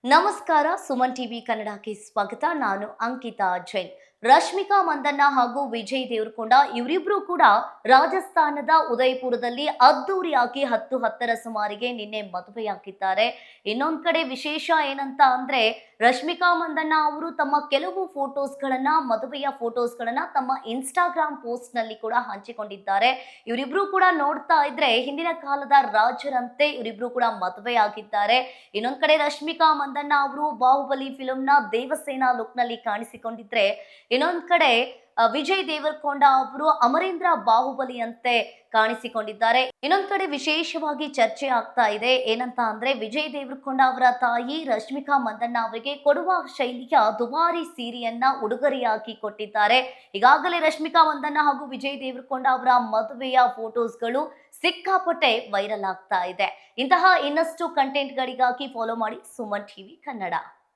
ನಮಸ್ಕಾರ ಸುಮನ್ ಟಿವಿ ಕನ್ನಡಕ್ಕೆ ಸ್ವಾಗತ. ನಾನು ಅಂಕಿತಾ ಜೈನ್. ರಶ್ಮಿಕಾ ಮಂದಣ್ಣ ಹಾಗೂ ವಿಜಯ್ ದೇವರಕೊಂಡ ಇವರಿಬ್ರು ಕೂಡ ರಾಜಸ್ಥಾನದ ಉದಯಪುರದಲ್ಲಿ ಅದ್ದೂರಿಯಾಗಿ 10:10 ಸುಮಾರಿಗೆ ನಿನ್ನೆ ಮದುವೆಯಾಗಿದ್ದಾರೆ. ಇನ್ನೊಂದ್ ಕಡೆ ವಿಶೇಷ ಏನಂತ ಅಂದ್ರೆ ರಶ್ಮಿಕಾ ಮಂದಣ್ಣ ಅವರು ತಮ್ಮ ಕೆಲವು ಮದುವೆಯ ಫೋಟೋಸ್ಗಳನ್ನ ತಮ್ಮ ಇನ್ಸ್ಟಾಗ್ರಾಮ್ ಪೋಸ್ಟ್ ನಲ್ಲಿ ಕೂಡ ಹಂಚಿಕೊಂಡಿದ್ದಾರೆ. ಇವರಿಬ್ರು ಕೂಡ ನೋಡ್ತಾ ಇದ್ರೆ ಹಿಂದಿನ ಕಾಲದ ರಾಜರಂತೆ ಇವರಿಬ್ರು ಕೂಡ ಮದುವೆಯಾಗಿದ್ದಾರೆ. ಇನ್ನೊಂದ್ ಕಡೆ ರಶ್ಮಿಕಾ ಮಂದಣ್ಣ ಅವರು ಬಾಹುಬಲಿ ಫಿಲ್ಮ್ ನ ದೇವಸೇನಾ ಲುಕ್ ನಲ್ಲಿ ಕಾಣಿಸಿಕೊಂಡಿದ್ರೆ, ಇನ್ನೊಂದ್ ಕಡೆ ವಿಜಯ್ ದೇವರಕೊಂಡ ಅವರು ಅಮರೇಂದ್ರ ಬಾಹುಬಲಿ ಅಂತೆ ಕಾಣಿಸಿಕೊಂಡಿದ್ದಾರೆ. ಇನ್ನೊಂದ್ ಕಡೆ ವಿಶೇಷವಾಗಿ ಚರ್ಚೆ ಆಗ್ತಾ ಇದೆ. ಏನಂತ ಅಂದ್ರೆ ವಿಜಯ್ ದೇವರಕೊಂಡ ಅವರ ತಾಯಿ ರಶ್ಮಿಕಾ ಮಂದಣ್ಣ ಅವರಿಗೆ ಕೊಡುವ ಶೈಲಿಯ ದುಬಾರಿ ಸೀರೆಯನ್ನ ಉಡುಗೊರೆಯಾಗಿ ಕೊಟ್ಟಿದ್ದಾರೆ. ಈಗಾಗಲೇ ರಶ್ಮಿಕಾ ಮಂದಣ್ಣ ಹಾಗೂ ವಿಜಯ್ ದೇವರಕೊಂಡ ಅವರ ಮದುವೆಯ ಫೋಟೋಸ್ಗಳು ಸಿಕ್ಕಾಪಟ್ಟೆ ವೈರಲ್ ಆಗ್ತಾ ಇದೆ. ಇಂತಹ ಇನ್ನಷ್ಟು ಕಂಟೆಂಟ್ಗಳಿಗಾಗಿ ಫಾಲೋ ಮಾಡಿ ಸುಮನ್ ಟಿವಿ ಕನ್ನಡ.